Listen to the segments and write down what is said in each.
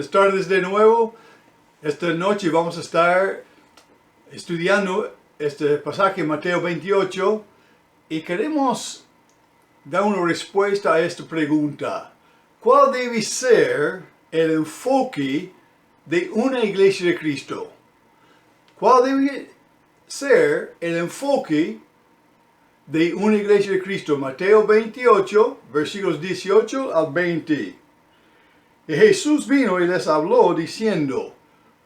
Buenas tardes de nuevo. Esta noche vamos a estar estudiando este pasaje en Mateo 28 y queremos dar una respuesta a esta pregunta. ¿Cuál debe ser el enfoque de una iglesia de Cristo? ¿Cuál debe ser el enfoque de una iglesia de Cristo? Mateo 28, versículos 18 al 20. Y Jesús vino y les habló diciendo: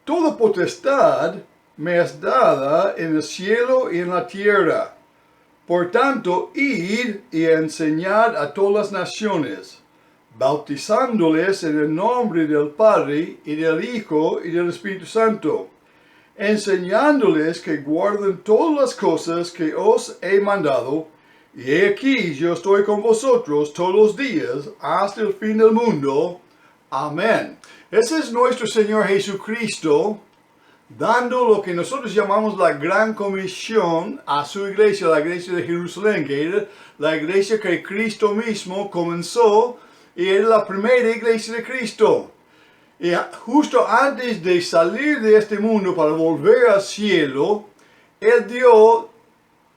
Toda potestad me es dada en el cielo y en la tierra. Por tanto, id y enseñad a todas las naciones, bautizándoles en el nombre del Padre y del Hijo y del Espíritu Santo, enseñándoles que guarden todas las cosas que os he mandado, y he aquí yo estoy con vosotros todos los días hasta el fin del mundo. Amén. Ese es nuestro Señor Jesucristo dando lo que nosotros llamamos la gran comisión a su iglesia, la iglesia de Jerusalén, que era la iglesia que Cristo mismo comenzó y era la primera iglesia de Cristo. Y justo antes de salir de este mundo para volver al cielo, Él dio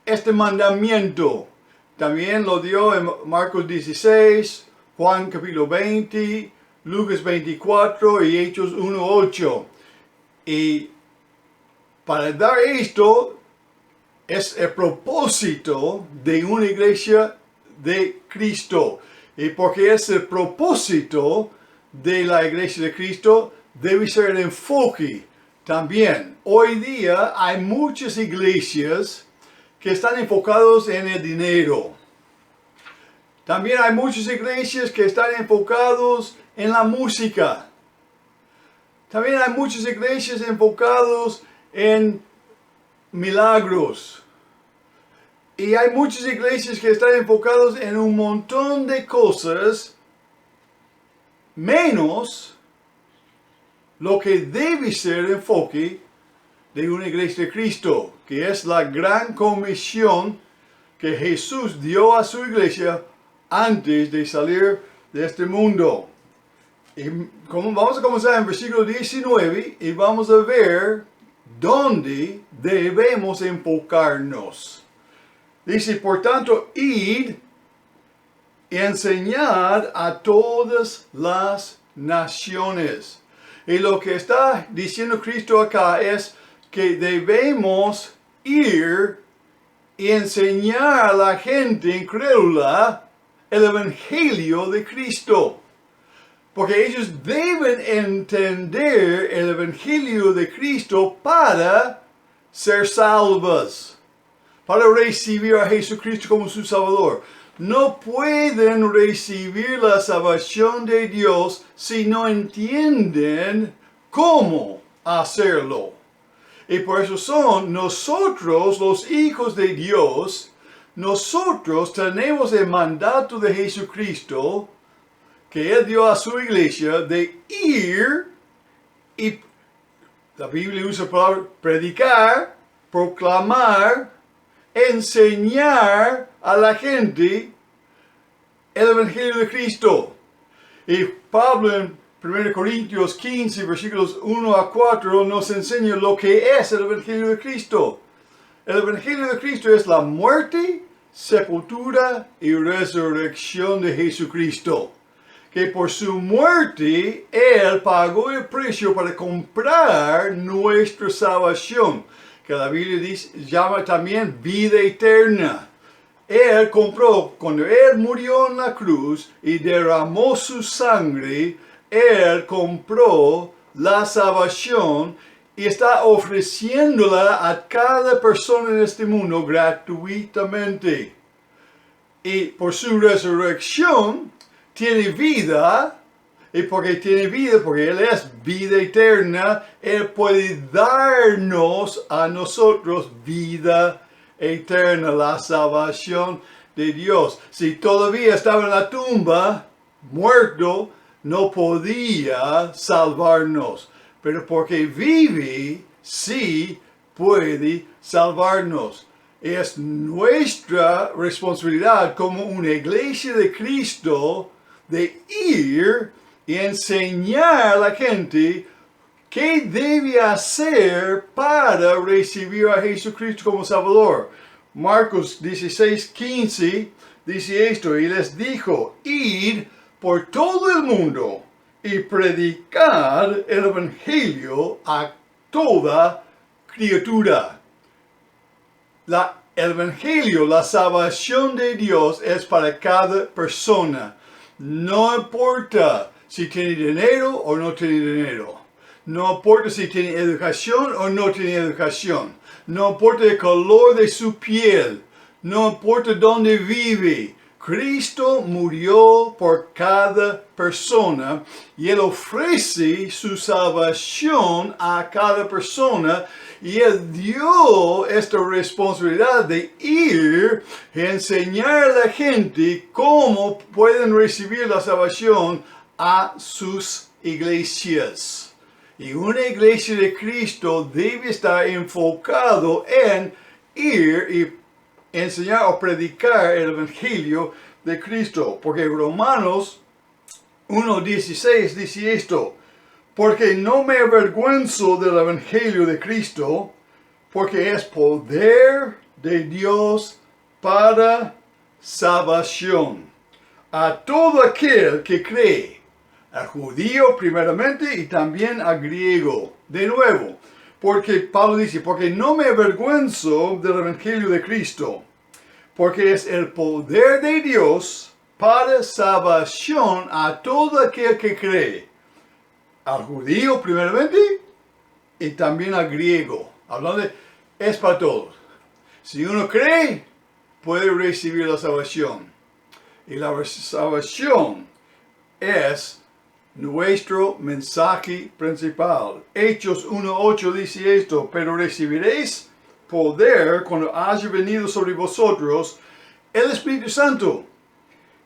este mandamiento. También lo dio en Marcos 16, Juan capítulo 20, Lucas 24 y Hechos 1:8. Y para dar esto es el propósito de una iglesia de Cristo. Y porque es el propósito de la iglesia de Cristo, debe ser el enfoque también. Hoy día hay muchas iglesias que están enfocados en el dinero. También hay muchas iglesias que están enfocados en la música. También hay muchas iglesias enfocadas en milagros. Y hay muchas iglesias que están enfocadas en un montón de cosas, menos lo que debe ser el enfoque de una iglesia de Cristo, que es la gran comisión que Jesús dio a su iglesia antes de salir de este mundo. Y vamos a comenzar en versículo 19 y vamos a ver dónde debemos enfocarnos. Dice: por tanto, id y enseñad a todas las naciones. Y lo que está diciendo Cristo acá es que debemos ir y enseñar a la gente incrédula el evangelio de Cristo. Porque ellos deben entender el evangelio de Cristo para ser salvos, para recibir a Jesucristo como su Salvador. No pueden recibir la salvación de Dios si no entienden cómo hacerlo. Y por eso son nosotros, los hijos de Dios, nosotros tenemos el mandato de Jesucristo que Él dio a su iglesia de ir, y la Biblia usa la palabra predicar, proclamar, enseñar a la gente el evangelio de Cristo. Y Pablo en 1 Corintios 15, versículos 1 a 4, nos enseña lo que es el evangelio de Cristo. El evangelio de Cristo es la muerte, sepultura y resurrección de Jesucristo. Que por su muerte Él pagó el precio para comprar nuestra salvación, que la Biblia llama también vida eterna. Él compró, cuando Él murió en la cruz y derramó su sangre, Él compró la salvación y está ofreciéndola a cada persona en este mundo gratuitamente. Y por su resurrección tiene vida, y porque tiene vida, porque Él es vida eterna, Él puede darnos a nosotros vida eterna, la salvación de Dios. Si todavía estaba en la tumba, muerto, no podía salvarnos, pero porque vive, sí puede salvarnos. Es nuestra responsabilidad como una iglesia de Cristo de ir y enseñar a la gente qué debe hacer para recibir a Jesucristo como Salvador. Marcos 16:15 dice esto, y les dijo, id por todo el mundo y predicar el Evangelio a toda criatura. El Evangelio, la salvación de Dios es para cada persona. No importa si tiene dinero o no tiene dinero. No importa si tiene educación o no tiene educación. No importa el color de su piel. No importa dónde vive. Cristo murió por cada persona y Él ofrece su salvación a cada persona y Él dio esta responsabilidad de ir y enseñar a la gente cómo pueden recibir la salvación a sus iglesias. Y una iglesia de Cristo debe estar enfocado en ir y enseñar o predicar el Evangelio de Cristo. Porque Romanos 1:16 dice esto, porque no me avergüenzo del Evangelio de Cristo, porque es poder de Dios para salvación a todo aquel que cree, al judío primeramente y también al griego. De nuevo, porque Pablo dice, porque no me avergüenzo del Evangelio de Cristo, porque es el poder de Dios para salvación a todo aquel que cree, al judío primeramente y también al griego. Hablando de, es para todos. Si uno cree, puede recibir la salvación. Y la salvación es nuestro mensaje principal. Hechos 1:8 dice esto, pero recibiréis poder cuando haya venido sobre vosotros el Espíritu Santo,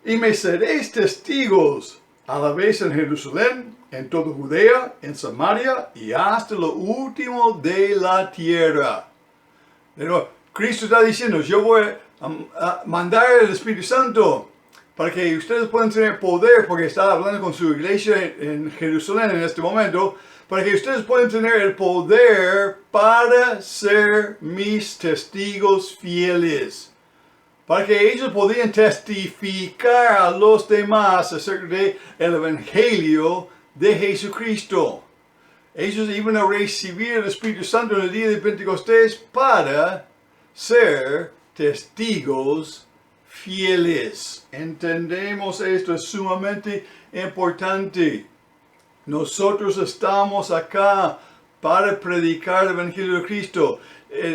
y me seréis testigos a la vez en Jerusalén, en toda Judea, en Samaria y hasta lo último de la tierra. Pero Cristo está diciendo, yo voy a mandar el Espíritu Santo para que ustedes puedan tener poder, porque está hablando con su iglesia en Jerusalén en este momento, para que ustedes puedan tener el poder para ser mis testigos fieles. Para que ellos podían testificar a los demás acerca del Evangelio de Jesucristo. Ellos iban a recibir el Espíritu Santo en el día de Pentecostés para ser testigos fieles. Entendemos esto, es sumamente importante. Nosotros estamos acá para predicar el Evangelio de Cristo.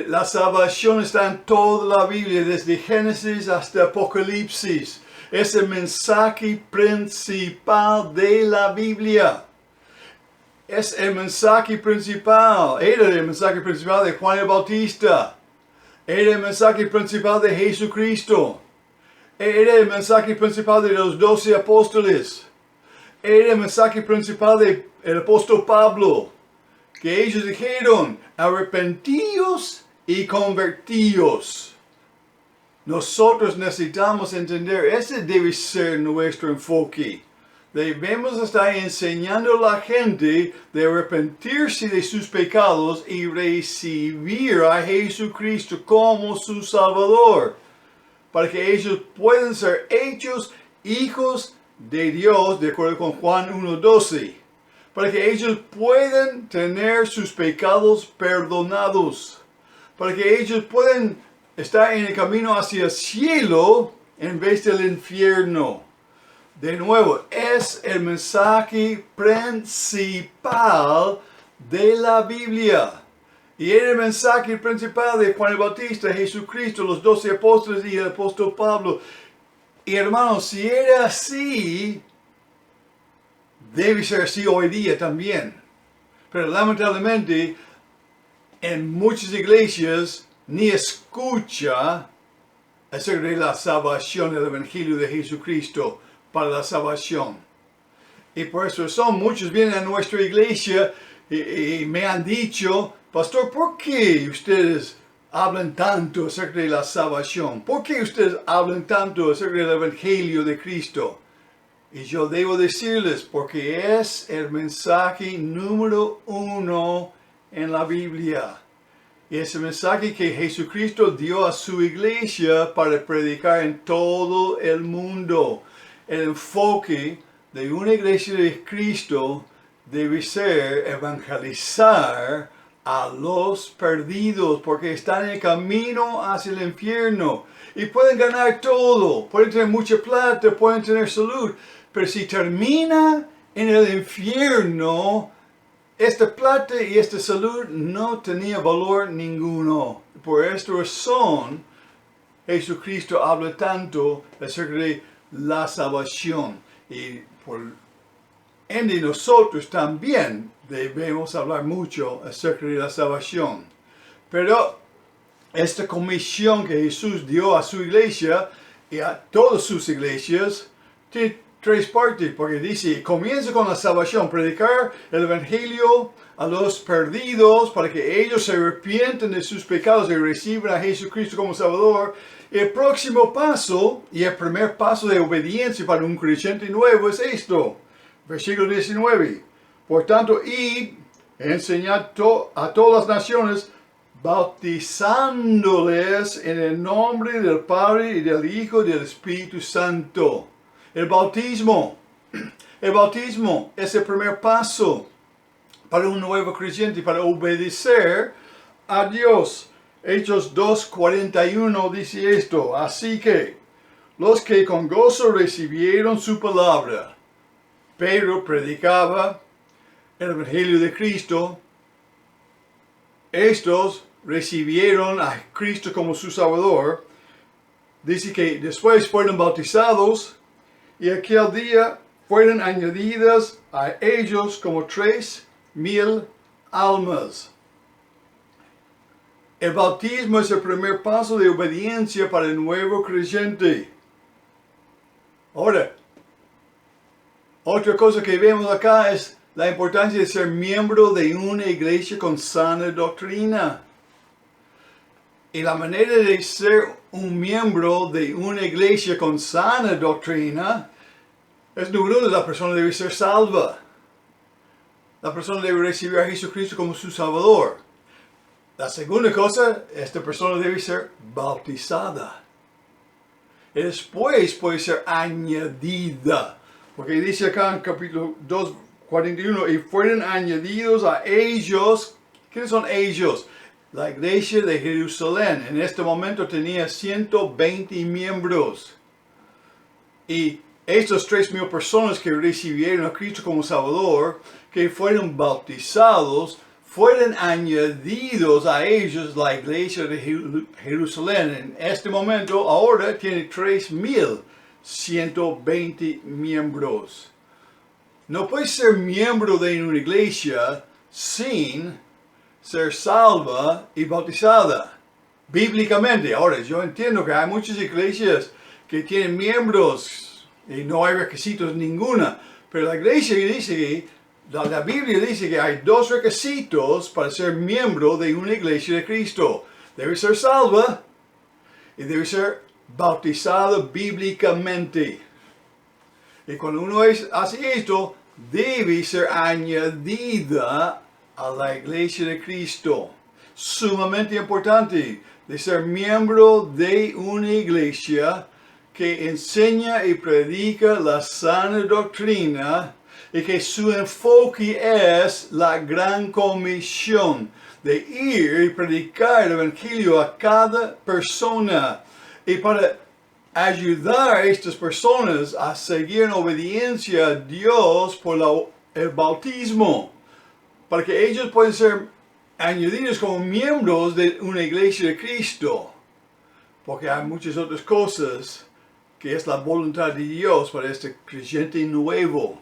La salvación está en toda la Biblia, desde Génesis hasta Apocalipsis. Es el mensaje principal de la Biblia. Es el mensaje principal. Era el mensaje principal de Juan el Bautista. Era el mensaje principal de Jesucristo. Era el mensaje principal de los 12 apóstoles. Era el mensaje principal del apóstol Pablo, que ellos dijeron, arrepentíos y convertíos. Nosotros necesitamos entender, ese debe ser nuestro enfoque. Debemos estar enseñando a la gente de arrepentirse de sus pecados y recibir a Jesucristo como su Salvador, para que ellos puedan ser hechos hijos de Dios, de acuerdo con Juan 1:12, para que ellos puedan tener sus pecados perdonados, para que ellos puedan estar en el camino hacia el cielo en vez del infierno. De nuevo, es el mensaje principal de la Biblia. Y era el mensaje principal de Juan el Bautista, Jesucristo, los 12 apóstoles y el apóstol Pablo. Y hermanos, si era así, debe ser así hoy día también. Pero lamentablemente, en muchas iglesias ni escucha acerca de la salvación del Evangelio de Jesucristo para la salvación. Y por eso muchos vienen a nuestra iglesia y me han dicho, pastor, ¿por qué ustedes hablan tanto acerca de la salvación? ¿Por qué ustedes hablan tanto acerca del Evangelio de Cristo? Y yo debo decirles, porque es el mensaje número 1 en la Biblia. Y es el mensaje que Jesucristo dio a su iglesia para predicar en todo el mundo. El enfoque de una iglesia de Cristo debe ser evangelizar a los perdidos, porque están en el camino hacia el infierno. Y pueden ganar todo, pueden tener mucha plata, pueden tener salud, pero si termina en el infierno, esta plata y esta salud no tenía valor ninguno. Por esta razón, Jesucristo habla tanto acerca de la salvación. Y por ende nosotros también debemos hablar mucho acerca de la salvación. Pero esta comisión que Jesús dio a su iglesia y a todas sus iglesias tiene 3 partes, porque dice, comienza con la salvación, predicar el evangelio a los perdidos para que ellos se arrepienten de sus pecados y reciban a Jesucristo como Salvador. El próximo paso y el primer paso de obediencia para un creyente nuevo es esto, versículo 19. Por tanto, id, enseñad a todas las naciones, bautizándoles en el nombre del Padre y del Hijo y del Espíritu Santo. El bautismo es el primer paso para un nuevo creyente, para obedecer a Dios. Hechos 2:41 dice esto, así que los que con gozo recibieron su palabra, Pedro predicaba el Evangelio de Cristo, estos recibieron a Cristo como su Salvador. Dice que después fueron bautizados y aquel día fueron añadidas a ellos como 3,000 almas. El bautismo es el primer paso de obediencia para el nuevo creyente. Ahora, otra cosa que vemos acá es la importancia de ser miembro de una iglesia con sana doctrina. Y la manera de ser un miembro de una iglesia con sana doctrina es, número 1, la persona debe ser salva. La persona debe recibir a Jesucristo como su Salvador. La segunda cosa, esta persona debe ser bautizada. Y después puede ser añadida. Porque dice acá en capítulo 2:41, y fueron añadidos a ellos. ¿Quiénes son ellos? La iglesia de Jerusalén en este momento tenía 120 miembros. Y estos 3,000 personas que recibieron a Cristo como Salvador, que fueron bautizados, fueron añadidos a ellos la iglesia de Jerusalén. En este momento ahora tiene 3,120 miembros. No puedes ser miembro de una iglesia sin ser salva y bautizada, bíblicamente. Ahora, yo entiendo que hay muchas iglesias que tienen miembros y no hay requisitos ninguna, pero la iglesia dice, la Biblia dice que hay 2 requisitos para ser miembro de una iglesia de Cristo. Debe ser salva y debe ser bautizada bíblicamente. Y cuando uno hace esto, debe ser añadida a la iglesia de Cristo. Sumamente importante de ser miembro de una iglesia que enseña y predica la sana doctrina y que su enfoque es la gran comisión de ir y predicar el evangelio a cada persona y para ayudar a estas personas a seguir en obediencia a Dios por el bautismo, para que ellos puedan ser añadidos como miembros de una iglesia de Cristo, porque hay muchas otras cosas que es la voluntad de Dios para este creyente nuevo.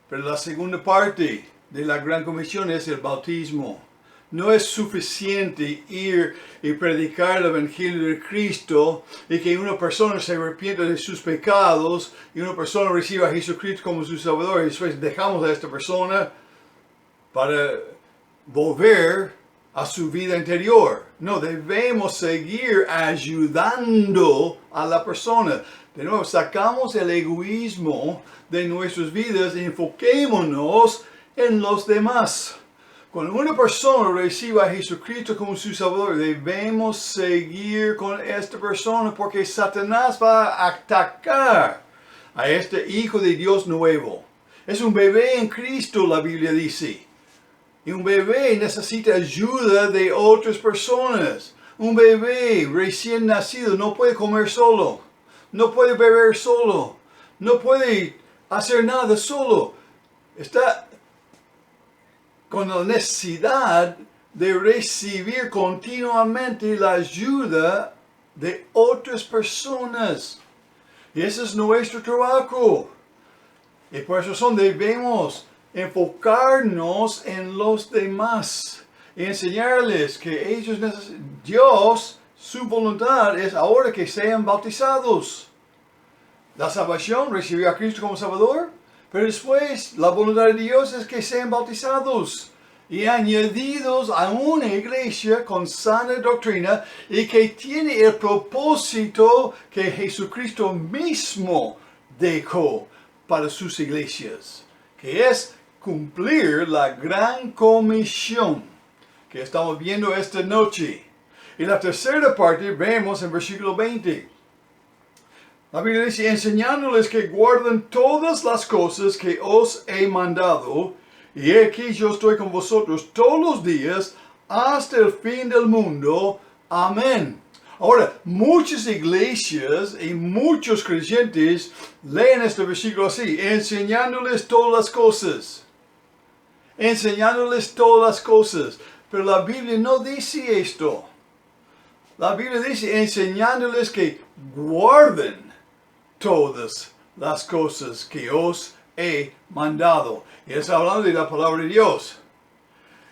Pero la segunda parte de la gran comisión es el bautismo. No es suficiente ir y predicar el evangelio de Cristo y que una persona se arrepienta de sus pecados y una persona reciba a Jesucristo como su Salvador y después dejamos a esta persona para volver a su vida anterior. No, debemos seguir ayudando a la persona. De nuevo, sacamos el egoísmo de nuestras vidas y enfoquémonos en los demás. Cuando una persona recibe a Jesucristo como su Salvador, debemos seguir con esta persona porque Satanás va a atacar a este Hijo de Dios nuevo. Es un bebé en Cristo, la Biblia dice. Y un bebé necesita ayuda de otras personas. Un bebé recién nacido no puede comer solo. No puede beber solo. No puede hacer nada solo. Está con la necesidad de recibir continuamente la ayuda de otras personas. Y ese es nuestro trabajo. Y por eso debemos enfocarnos en los demás y enseñarles que ellos necesitan. Dios, su voluntad es ahora que sean bautizados. La salvación, recibir a Cristo como Salvador, pero después la voluntad de Dios es que sean bautizados y añadidos a una iglesia con sana doctrina y que tiene el propósito que Jesucristo mismo dejó para sus iglesias, que es cumplir la gran comisión que estamos viendo esta noche. Y la tercera parte vemos en versículo 20. La Biblia dice, enseñándoles que guarden todas las cosas que os he mandado, y aquí yo estoy con vosotros todos los días hasta el fin del mundo. Amén. Ahora, muchas iglesias y muchos creyentes leen este versículo así, enseñándoles todas las cosas. Enseñándoles todas las cosas. Pero la Biblia no dice esto. La Biblia dice enseñándoles que guarden todas las cosas que os he mandado. Y está hablando de la palabra de Dios.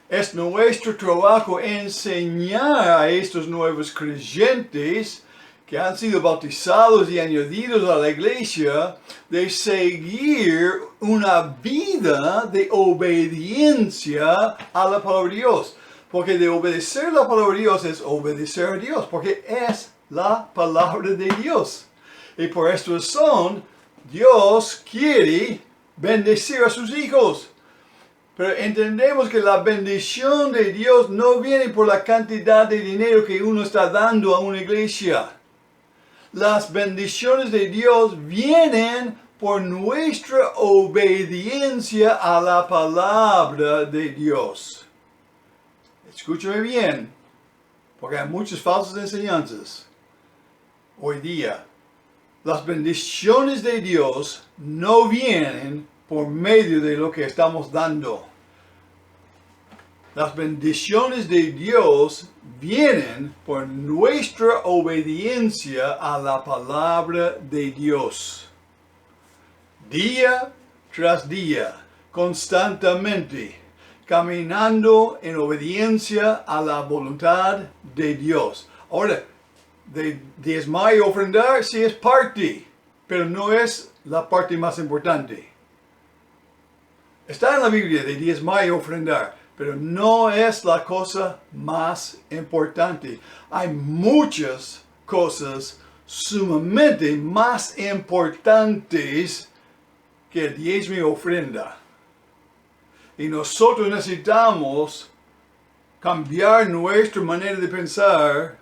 Es nuestro trabajo enseñar a estos nuevos creyentes que han sido bautizados y añadidos a la iglesia de seguir una vida de obediencia a la palabra de Dios. Porque de obedecer la palabra de Dios es obedecer a Dios, porque es la palabra de Dios. Y por esta razón, Dios quiere bendecir a sus hijos. Pero entendemos que la bendición de Dios no viene por la cantidad de dinero que uno está dando a una iglesia. Las bendiciones de Dios vienen por nuestra obediencia a la palabra de Dios. Escúchame bien, porque hay muchas falsas enseñanzas hoy día. Las bendiciones de Dios no vienen por medio de lo que estamos dando. Las bendiciones de Dios vienen por nuestra obediencia a la palabra de Dios. Día tras día, constantemente, caminando en obediencia a la voluntad de Dios. Ahora, de diezmar y ofrendar sí es parte, pero no es la parte más importante. Está en la Biblia de diezmar y ofrendar, pero no es la cosa más importante. Hay muchas cosas sumamente más importantes que el diezmo y ofrenda. Y nosotros necesitamos cambiar nuestra manera de pensar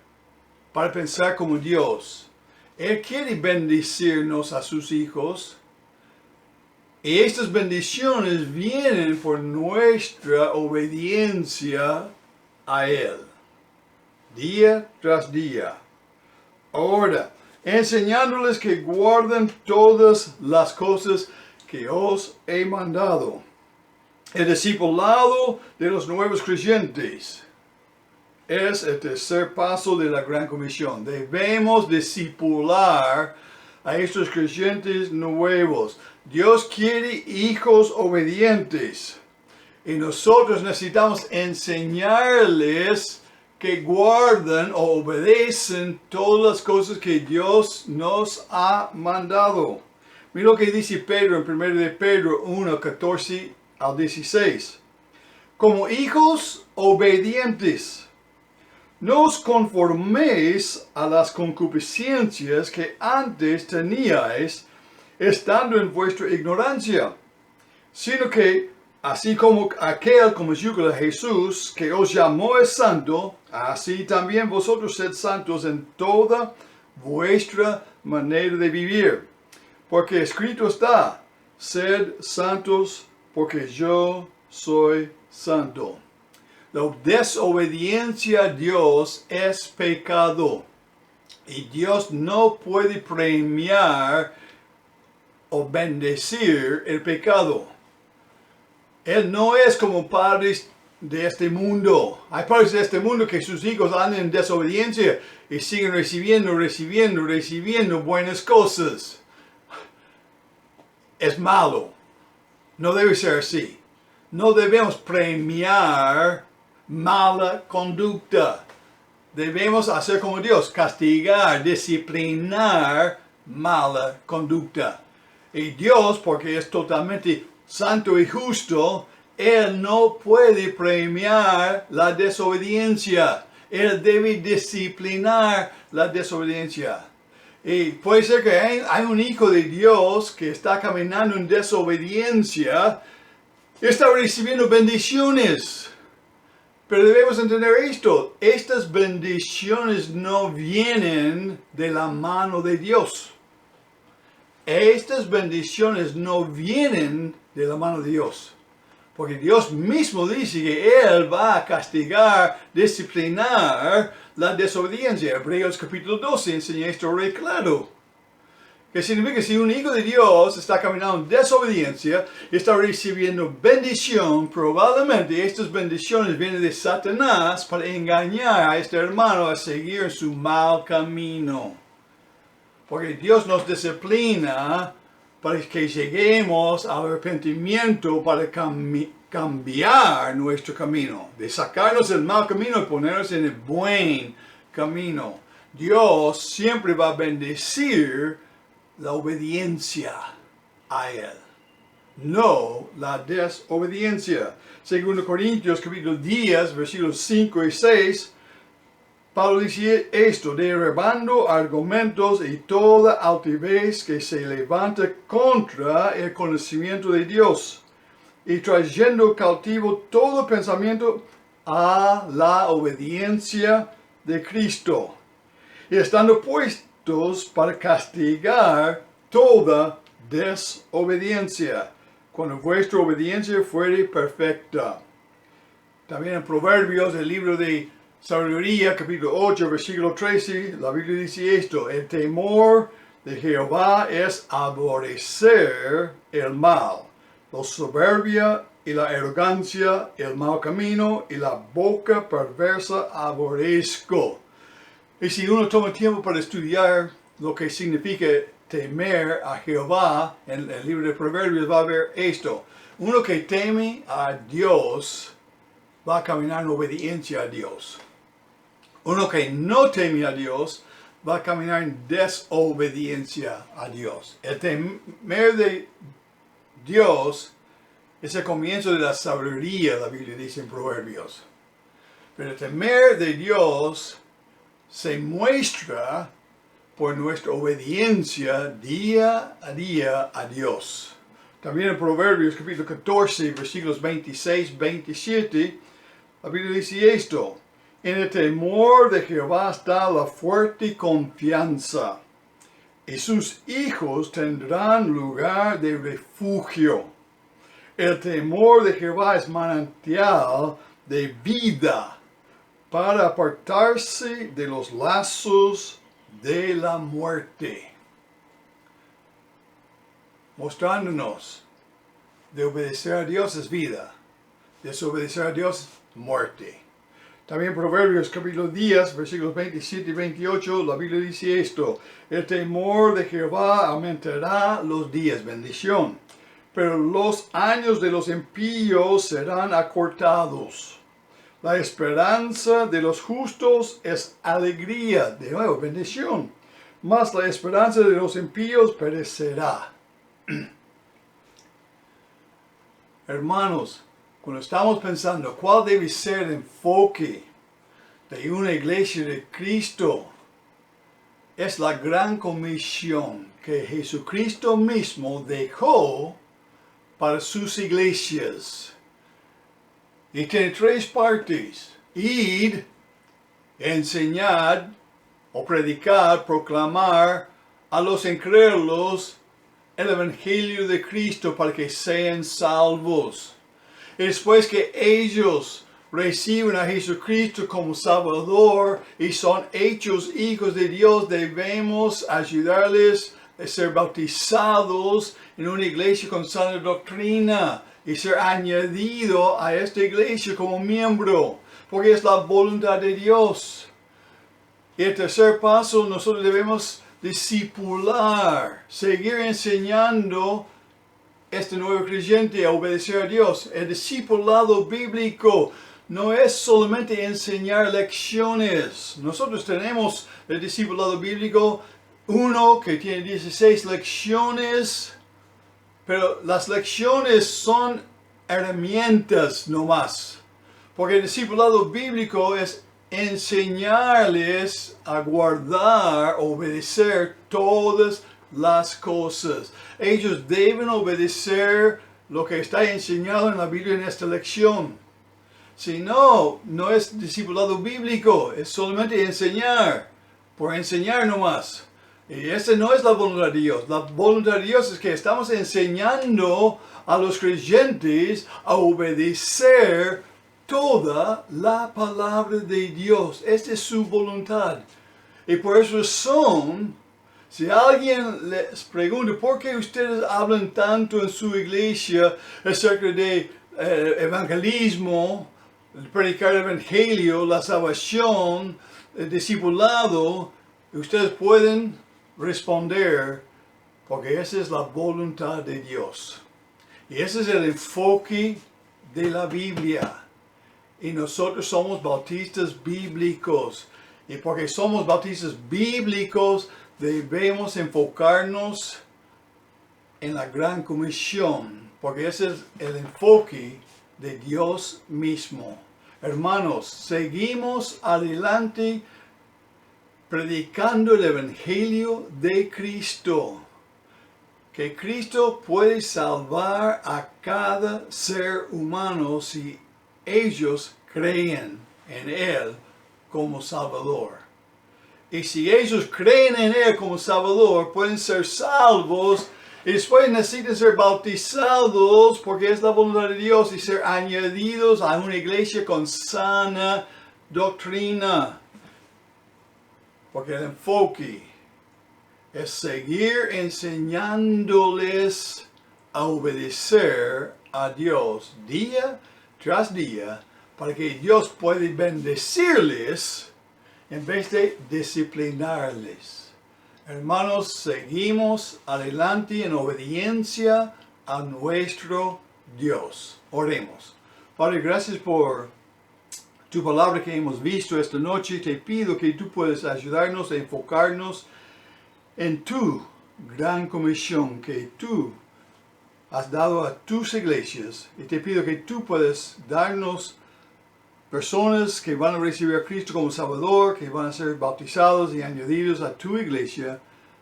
para pensar como Dios. Él quiere bendecirnos a sus hijos. Y estas bendiciones vienen por nuestra obediencia a Él. Día tras día. Ahora, enseñándoles que guarden todas las cosas que os he mandado. El discipulado de los nuevos creyentes es el tercer paso de la Gran Comisión. Debemos discipular a estos creyentes nuevos. Dios quiere hijos obedientes. Y nosotros necesitamos enseñarles que guardan o obedecen todas las cosas que Dios nos ha mandado. Mira lo que dice Pedro en 1 de Pedro 1, 14 al 16. Como hijos obedientes, no os conforméis a las concupiscencias que antes teníais, estando en vuestra ignorancia, sino que, así como aquel conyugal de Jesús, que os llamó es santo, así también vosotros sed santos en toda vuestra manera de vivir. Porque escrito está, sed santos porque yo soy santo. La desobediencia a Dios es pecado. Y Dios no puede premiar o bendecir el pecado. Él no es como padres de este mundo. Hay padres de este mundo que sus hijos andan en desobediencia y siguen recibiendo buenas cosas. Es malo. No debe ser así. No debemos premiar mala conducta. Debemos hacer como Dios, castigar, disciplinar mala conducta. Y Dios, porque es totalmente santo y justo, Él no puede premiar la desobediencia. Él debe disciplinar la desobediencia. Y puede ser que hay un hijo de Dios que está caminando en desobediencia y está recibiendo bendiciones. Pero debemos entender esto. Estas bendiciones no vienen de la mano de Dios. Estas bendiciones no vienen de la mano de Dios. Porque Dios mismo dice que Él va a castigar, disciplinar la desobediencia. Hebreos capítulo 12 enseña esto re claro. Que significa que si un hijo de Dios está caminando en desobediencia y está recibiendo bendición, probablemente estas bendiciones vienen de Satanás para engañar a este hermano a seguir su mal camino. Porque Dios nos disciplina para que lleguemos al arrepentimiento para cambiar nuestro camino, de sacarnos del mal camino y ponernos en el buen camino. Dios siempre va a bendecir la obediencia a Él, no la desobediencia. 2 Corintios capítulo 10, versículos 5 y 6, Pablo dice esto, derribando argumentos y toda altivez que se levanta contra el conocimiento de Dios, y trayendo cautivo todo pensamiento a la obediencia de Cristo, y estando puestos para castigar toda desobediencia, cuando vuestra obediencia fuere perfecta. También en Proverbios, el libro de Sabiduría, capítulo 8, versículo 13, la Biblia dice esto, el temor de Jehová es aborrecer el mal, la soberbia y la arrogancia, el mal camino y la boca perversa aborrezco. Y si uno toma tiempo para estudiar lo que significa temer a Jehová, en el libro de Proverbios va a ver esto. Uno que teme a Dios va a caminar en obediencia a Dios. Uno que no teme a Dios va a caminar en desobediencia a Dios. El temer de Dios es el comienzo de la sabiduría, la Biblia dice en Proverbios. Pero el temer de Dios se muestra por nuestra obediencia día a Dios. También en Proverbios capítulo 14, versículos 26, 27, la Biblia dice esto, en el temor de Jehová está la fuerte confianza, y sus hijos tendrán lugar de refugio. El temor de Jehová es manantial de vida, para apartarse de los lazos de la muerte. Mostrándonos de obedecer a Dios es vida, desobedecer a Dios es muerte. También Proverbios capítulo 10, versículos 27 y 28, la Biblia dice esto, el temor de Jehová aumentará los días, bendición, pero los años de los impíos serán acortados. La esperanza de los justos es alegría, de nuevo, bendición, mas la esperanza de los impíos perecerá. Hermanos, cuando estamos pensando cuál debe ser el enfoque de una iglesia de Cristo es la gran comisión que Jesucristo mismo dejó para sus iglesias. Y tiene tres partes: id, enseñad o predicar, proclamar a los incrédulos el Evangelio de Cristo para que sean salvos. Y después que ellos reciben a Jesucristo como Salvador y son hechos hijos de Dios, debemos ayudarles a ser bautizados en una iglesia con sana doctrina y ser añadido a esta iglesia como miembro, porque es la voluntad de Dios. Y el tercer paso, nosotros debemos discipular, seguir enseñando este nuevo creyente a obedecer a Dios. El discipulado bíblico no es solamente enseñar lecciones. Nosotros tenemos el discipulado bíblico, uno que tiene 16 lecciones, pero las lecciones son herramientas nomás. Porque el discipulado bíblico es enseñarles a guardar, obedecer todas las cosas. Ellos deben obedecer lo que está enseñado en la Biblia en esta lección. Si no, no es discipulado bíblico, es solamente enseñar, por enseñar nomás. Y esa no es la voluntad de Dios. La voluntad de Dios es que estamos enseñando a los creyentes a obedecer toda la palabra de Dios. Esta es su voluntad. Y por esa razón, si alguien les pregunta por qué ustedes hablan tanto en su iglesia acerca de evangelismo, predicar el evangelio, la salvación, el discipulado, ustedes pueden responder porque esa es la voluntad de Dios. Y ese es el enfoque de la Biblia. Y nosotros somos bautistas bíblicos. Y porque somos bautistas bíblicos, debemos enfocarnos en la gran comisión. Porque ese es el enfoque de Dios mismo. Hermanos, seguimos adelante predicando el Evangelio de Cristo. Que Cristo puede salvar a cada ser humano si ellos creen en Él como Salvador. Y si ellos creen en Él como Salvador, pueden ser salvos y después necesitan ser bautizados porque es la voluntad de Dios y ser añadidos a una iglesia con sana doctrina. Porque el enfoque es seguir enseñándoles a obedecer a Dios día tras día para que Dios pueda bendecirles en vez de disciplinarles. Hermanos, seguimos adelante en obediencia a nuestro Dios. Oremos. Padre, gracias por tu palabra que hemos visto esta noche. Te pido que tú puedas ayudarnos a enfocarnos en tu gran comisión que tú has dado a tus iglesias. Y te pido que tú puedas darnos personas que van a recibir a Cristo como Salvador, que van a ser bautizados y añadidos a tu iglesia,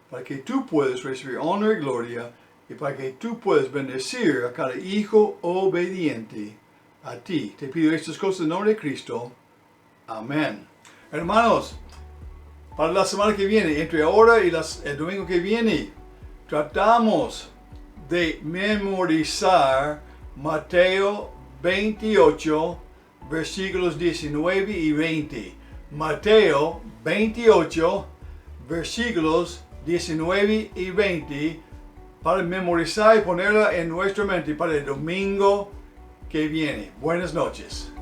para que tú puedas recibir honor y gloria, y para que tú puedas bendecir a cada hijo obediente a ti. Te pido estas cosas en nombre de Cristo. Amén. Hermanos, para la semana que viene, entre ahora y el domingo que viene, tratamos de memorizar Mateo 28, versículos 19 y 20. Mateo 28, versículos 19 y 20, para memorizar y ponerla en nuestra mente para el domingo que viene. Buenas noches.